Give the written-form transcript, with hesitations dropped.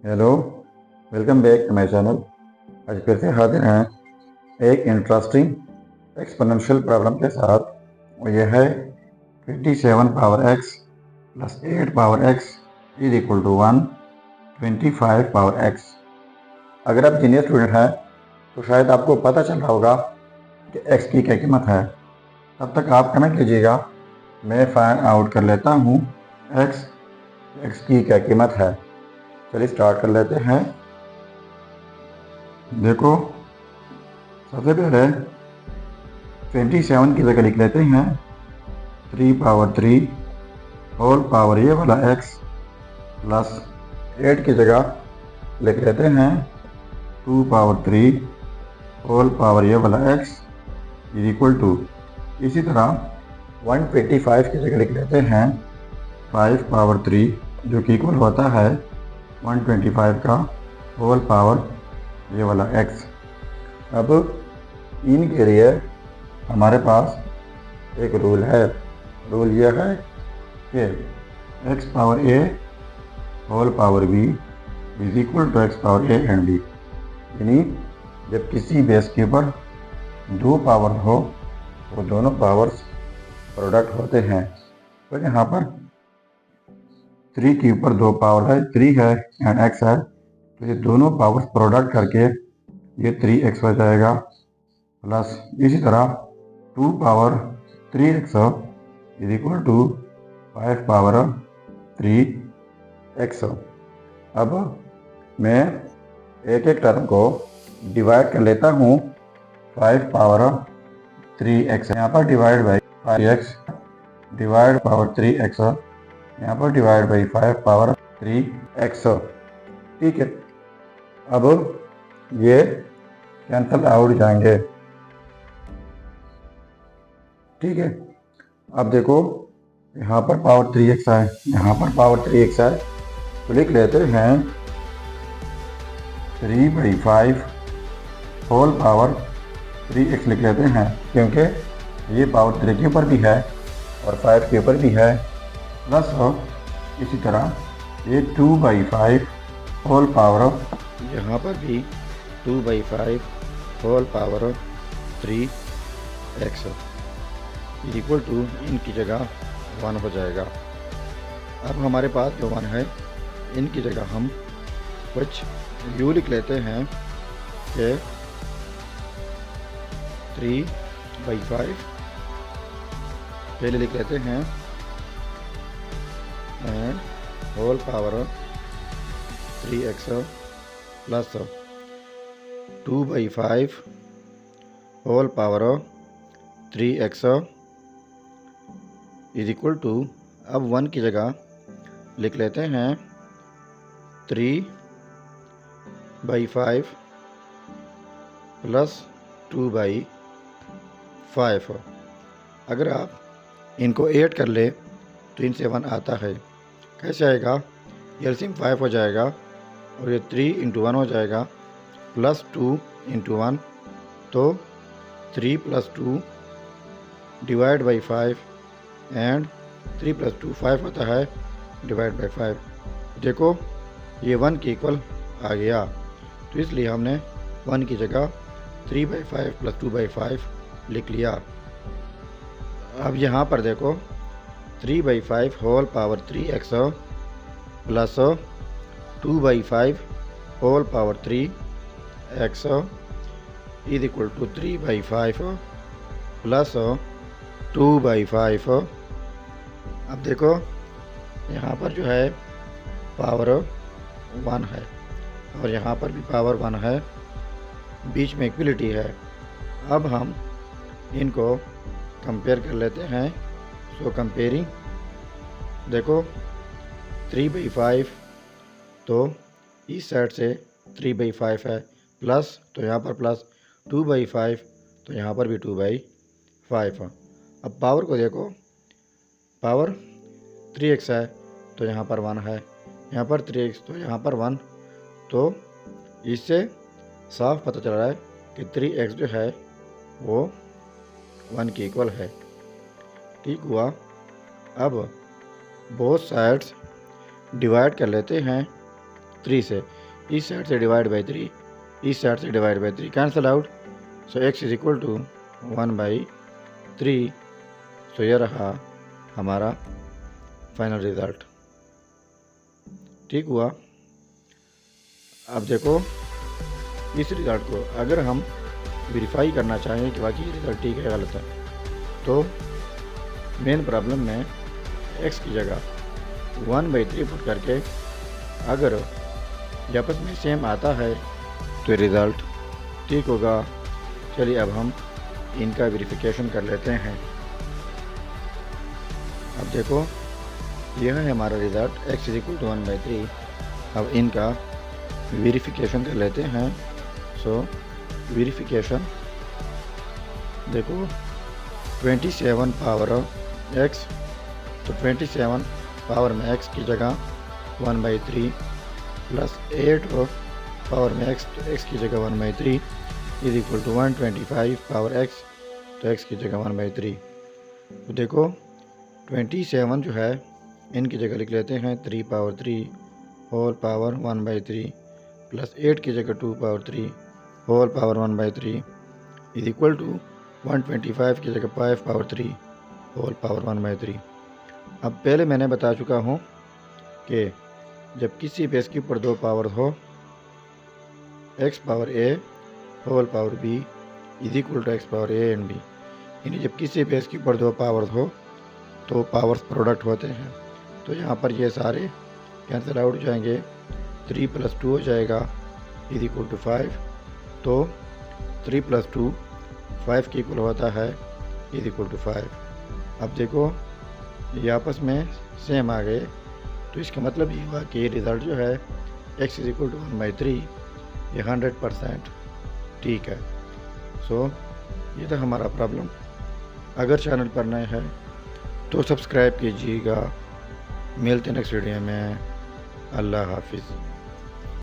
Hello, welcome back to my channel. आज फिर से हाजिर हैं एक इंटरेस्टिंग एक्सपोनेंशियल प्रॉब्लम के साथ। और यह है 27 power x plus 8 power x is equal to 1, 25 power x। अगर आप जीनियर स्टूडेंट हैं तो शायद आपको पता चल रहा होगा कि x की क्या कीमत है। तब तक आप कमेंट कीजिएगा, मैं फाइंड आउट कर लेता हूँ x की क्या कीमत है। चलिए स्टार्ट कर लेते हैं। देखो, सबसे पहले 27 की जगह लिख लेते हैं 3 पावर 3 होल पावर ये वाला x प्लस 8 की जगह लिख लेते हैं 2 पावर 3 होल पावर ये वाला x इज इक्वल टू। इसी तरह 125 की जगह लिख लेते हैं 5 पावर 3 जो कि इक्वल होता है 125 का होल पावर ये वाला x। अब इनके लिए हमारे पास एक रूल है। रूल यह है कि x power a whole power b is equal to x power a and b। यानी जब किसी बेस के ऊपर दो पावर हो तो दोनों पावर्स प्रोडक्ट होते हैं। तो यहाँ पर 3 के ऊपर दो पावर है, 3 है एंड x है, तो ये दोनों पावर्स प्रोडक्ट करके ये 3x हो जाएगा। प्लस इसी तरह 2 power 3x is equal to 5 power 3x। अब मैं एक एक टर्म को डिवाइड कर लेता हूँ। 5 पावर 3x यहाँ पर divide by 5x divide power 3x यहाँ पर डिवाइड बाई 5 पावर 3x। ठीक है, अब ये कैंसल आउट जाएंगे। ठीक है, अब देखो यहाँ पर पावर 3x है, यहाँ पर पावर 3x है, तो लिख लेते हैं 3/5 होल पावर 3x लिख लेते हैं, क्योंकि ये पावर 3 के ऊपर भी है और 5 के ऊपर भी है। प्लस इसी तरह ये 2/5 होल पावर यहाँ पर भी 2/5 whole power 3x equal to इनकी जगह 1 हो जाएगा। अब हमारे पास जो 1 है इनकी जगह हम कुछ यू लिख लेते हैं कि 3/5 पहले लिख लेते हैं and whole power 3x plus 2/5 whole power 3x is equal to. अब 1 की जगह लिख लेते हैं 3/5 प्लस 2/5। अगर आप इनको ऐड कर ले तो इनसे 1 आता है। कैसे आएगा? एलसीएम 5 हो जाएगा और ये 3 × 1 हो जाएगा प्लस 2 × 1, तो 3 + 2 डिवाइड बाई 5 एंड 3 + 2 5 होता है डिवाइड बाई 5। देखो ये 1 के इक्वल आ गया, तो इसलिए हमने 1 की जगह 3/5 + 2/5 लिख लिया। अब यहाँ पर देखो 3/5 whole power 3x plus 2/5 whole power 3x is equal to 3/5 plus 2/5। अब देखो यहाँ पर जो है पावर 1 है और यहाँ पर भी पावर 1 है, बीच में इक्वलिटी है। अब हम इनको कंपेयर कर लेते हैं। सो कंपेयरिंग, देखो 3/5 तो इस साइड से 3/5 है, प्लस तो यहाँ पर प्लस 2/5 तो यहाँ पर भी 2/5 है। अब पावर को देखो, पावर 3x है तो यहाँ पर 1 है, यहाँ पर 3x तो यहाँ पर 1, तो इससे साफ पता चल रहा है कि 3x जो है वो 1 के इक्वल है। ठीक हुआ। अब बोथ साइड्स डिवाइड कर लेते हैं 3 से, इस साइड से डिवाइड बाई 3, इस साइड से divide by 3 cancel out. So x is equal to 1/3। So ये रहा हमारा फाइनल रिज़ल्ट। ठीक हुआ। अब देखो इस रिज़ल्ट को अगर हम वेरीफाई करना चाहें कि वाकई रिज़ल्ट ठीक है गलत है, तो मेन प्रॉब्लम में x की जगह 1/3 पुट करके अगर ये आपस में सेम आता है तो रिज़ल्ट ठीक होगा। चलिए अब हम इनका वेरिफिकेशन कर लेते हैं। अब देखो यह है हमारा result x is equal to 1/3। अब इनका वेरिफिकेशन कर लेते हैं। सो वेरिफिकेशन देखो 27 पावर x, तो 27 पावर में x की जगह 1/3 प्लस 8 पावर में x, तो x की जगह 1/3 is equal to 125 power x, तो x की जगह 1/3। तो देखो 27 जो है इनकी जगह लिख लेते हैं 3 पावर 3 होल पावर 1/3 प्लस 8 की जगह 2 power 3 whole power 1/3 is equal to 125 की जगह 5 पावर 3 होल पावर 1/3। अब पहले मैंने बता चुका हूँ कि जब किसी बेस के ऊपर 2 पावर हो, x power a whole power b is equal to x power a and b, यानी जब किसी बेस के ऊपर 2 पावर हो तो पावर्स प्रोडक्ट होते हैं। तो यहाँ पर ये सारे कैंसिल आउट हो जाएंगे, 3 + 2 हो जाएगा इज इक्वल टू 5, तो 3 + 2 5 के इक्वल होता है इज इक्वल टू 5। अब देखो ये आपस में सेम आ गए, तो इसका मतलब ये हुआ कि ये रिज़ल्ट जो है x इज इक्वल टू 1/3 ये 100% ठीक है। सो ये था हमारा प्रॉब्लम। अगर चैनल पर नए हैं तो सब्सक्राइब कीजिएगा। मिलते हैं नेक्स्ट वीडियो में। अल्लाह हाफिज़।